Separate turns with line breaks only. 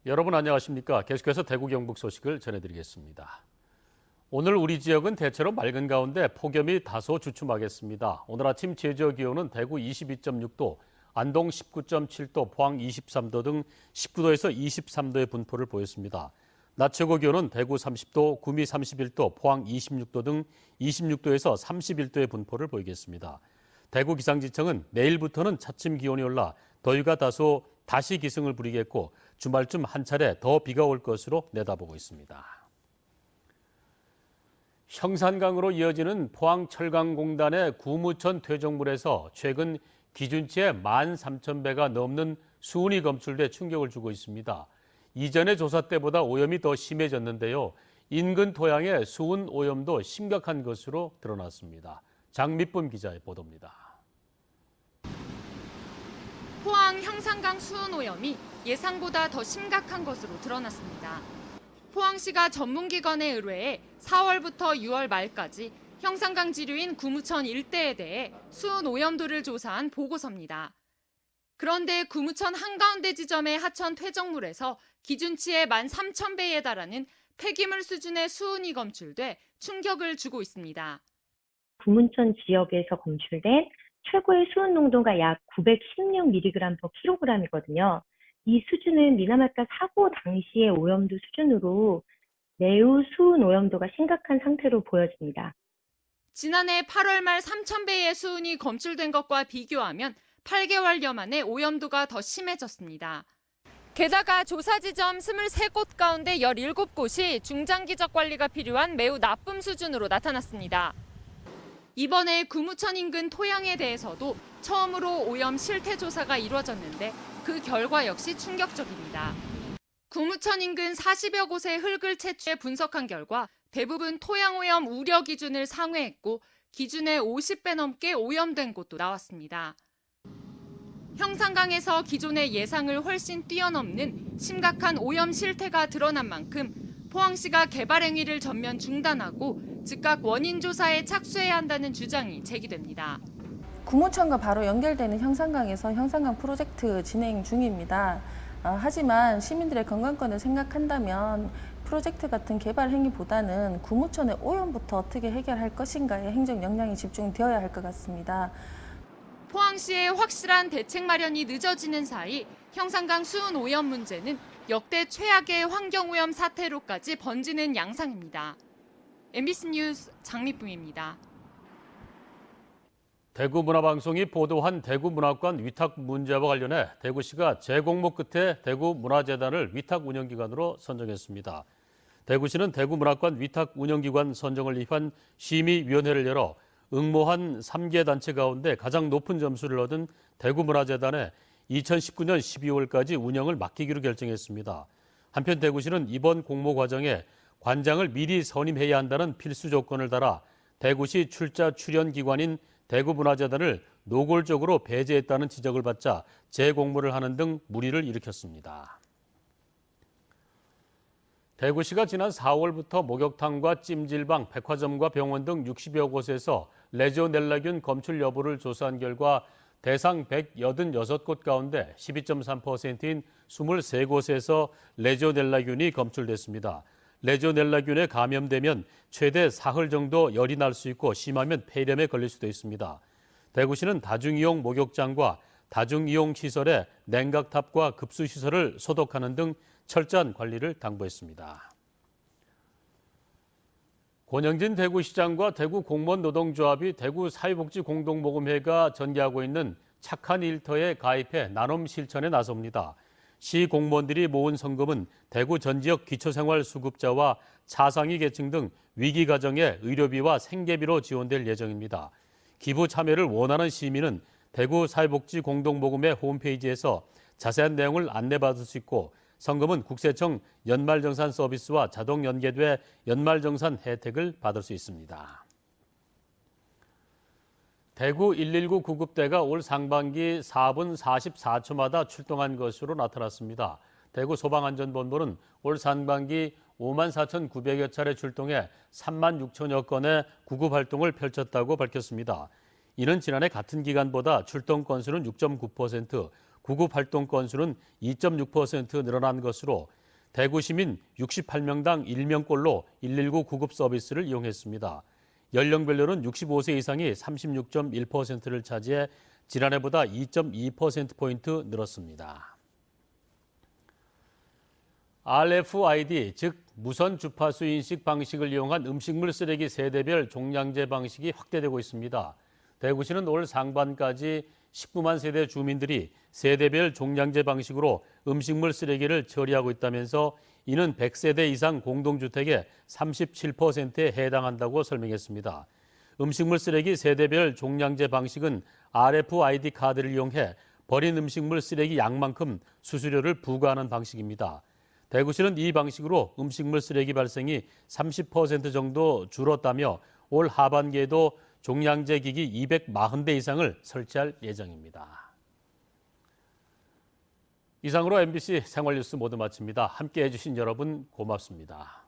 여러분 안녕하십니까? 계속해서 대구 경북 소식을 전해드리겠습니다. 오늘 우리 지역은 대체로 맑은 가운데 폭염이 다소 주춤하겠습니다. 오늘 아침 제저 기온은 대구 22.6도, 안동 19.7도, 포항 23도 등 19도에서 23도의 분포를 보였습니다. 낮 최고 기온은 대구 30도, 구미 31도, 포항 26도 등 26도에서 31도의 분포를 보이겠습니다. 대구 기상지청은 내일부터는 차츰 기온이 올라 더위가 다시 기승을 부리겠고 주말쯤 한 차례 더 비가 올 것으로 내다보고 있습니다. 형산강으로 이어지는 포항철강공단의 구무천 퇴적물에서 최근 기준치의 13,000배가 넘는 수은이 검출돼 충격을 주고 있습니다. 이전의 조사 때보다 오염이 더 심해졌는데요. 인근 토양의 수은 오염도 심각한 것으로 드러났습니다. 장미쁨 기자의 보도입니다.
포항 형산강 수은 오염이 예상보다 더 심각한 것으로 드러났습니다. 포항시가 전문기관에 의뢰해 4월부터 6월 말까지 형산강 지류인 구무천 일대에 대해 수은 오염도를 조사한 보고서입니다. 그런데 구무천 한가운데 지점의 하천 퇴적물에서 기준치의 13,000배에 달하는 폐기물 수준의 수은이 검출돼 충격을 주고 있습니다.
구문천 지역에서 검출된 최고의 수은 농도가 약 916mg/kg이거든요. 이 수준은 미나마카 사고 당시의 오염도 수준으로 매우 수은 오염도가 심각한 상태로 보여집니다.
지난해 8월 말 3,000배의 수은이 검출된 것과 비교하면 8개월여 만에 오염도가 더 심해졌습니다. 게다가 조사 지점 23곳 가운데 17곳이 중장기적 관리가 필요한 매우 나쁨 수준으로 나타났습니다. 이번에 구무천 인근 토양에 대해서도 처음으로 오염 실태 조사가 이루어졌는데 그 결과 역시 충격적입니다. 구무천 인근 40여 곳의 흙을 채취해 분석한 결과 대부분 토양 오염 우려 기준을 상회했고 기준의 50배 넘게 오염된 곳도 나왔습니다. 형산강에서 기존의 예상을 훨씬 뛰어넘는 심각한 오염 실태가 드러난 만큼 포항시가 개발 행위를 전면 중단하고 즉각 원인 조사에 착수해야 한다는 주장이 제기됩니다.
구무천과 바로 연결되는 형산강에서 형산강 프로젝트 진행 중입니다. 하지만 시민들의 건강권을 생각한다면 프로젝트 같은 개발 행위보다는 구무천의 오염부터 어떻게 해결할 것인가에 행정 역량이 집중되어야 할 것 같습니다.
포항시의 확실한 대책 마련이 늦어지는 사이 형산강 수은 오염 문제는 역대 최악의 환경오염 사태로까지 번지는 양상입니다. MBC 뉴스 장미쁨입니다.
대구문화방송이 보도한 대구문화관 위탁 문제와 관련해 대구시가 재공모 끝에 대구문화재단을 위탁 운영기관으로 선정했습니다. 대구시는 대구문화관 위탁 운영기관 선정을 위한 심의위원회를 열어 응모한 3개 단체 가운데 가장 높은 점수를 얻은 대구문화재단에 2019년 12월까지 운영을 맡기기로 결정했습니다. 한편 대구시는 이번 공모 과정에 관장을 미리 선임해야 한다는 필수 조건을 달아 대구시 출자 출연 기관인 대구문화재단을 노골적으로 배제했다는 지적을 받자 재공모를 하는 등 물의를 일으켰습니다. 대구시가 지난 4월부터 목욕탕과 찜질방, 백화점과 병원 등 60여 곳에서 레지오넬라균 검출 여부를 조사한 결과 대상 186곳 가운데 12.3%인 23곳에서 레지오넬라균이 검출됐습니다. 레지오넬라균에 감염되면 최대 사흘 정도 열이 날 수 있고 심하면 폐렴에 걸릴 수도 있습니다. 대구시는 다중이용 목욕장과 다중이용 시설의 냉각탑과 급수시설을 소독하는 등 철저한 관리를 당부했습니다. 권영진 대구시장과 대구공무원노동조합이 대구사회복지공동모금회가 전개하고 있는 착한 일터에 가입해 나눔 실천에 나섭니다. 시 공무원들이 모은 성금은 대구 전 지역 기초생활수급자와 차상위 계층 등 위기 가정의 의료비와 생계비로 지원될 예정입니다. 기부 참여를 원하는 시민은 대구사회복지공동모금회 홈페이지에서 자세한 내용을 안내받을 수 있고 성금은 국세청 연말정산 서비스와 자동 연계돼 연말정산 혜택을 받을 수 있습니다. 대구 119 구급대가 올 상반기 4분 44초마다 출동한 것으로 나타났습니다. 대구 소방안전본부는 올 상반기 54,900여 차례 출동해 36,000여 건의 구급활동을 펼쳤다고 밝혔습니다. 이는 지난해 같은 기간보다 출동 건수는 6.9%, 구급 활동 건수는 2.6% 늘어난 것으로 대구 시민 68명당 1명꼴로 119 구급 서비스를 이용했습니다. 연령별로는 65세 이상이 36.1%를 차지해 지난해보다 2.2%포인트 늘었습니다. RFID, 즉 무선 주파수 인식 방식을 이용한 음식물 쓰레기 세대별 종량제 방식이 확대되고 있습니다. 대구시는 올 상반까지 19만 세대 주민들이 세대별 종량제 방식으로 음식물 쓰레기를 처리하고 있다면서 이는 100세대 이상 공동주택의 37%에 해당한다고 설명했습니다. 음식물 쓰레기 세대별 종량제 방식은 RFID 카드를 이용해 버린 음식물 쓰레기 양만큼 수수료를 부과하는 방식입니다. 대구시는 이 방식으로 음식물 쓰레기 발생이 30% 정도 줄었다며 올 하반기에도 종량제 기기 240대 이상을 설치할 예정입니다. 이상으로 MBC 생활뉴스 모두 마칩니다. 함께해 주신 여러분 고맙습니다.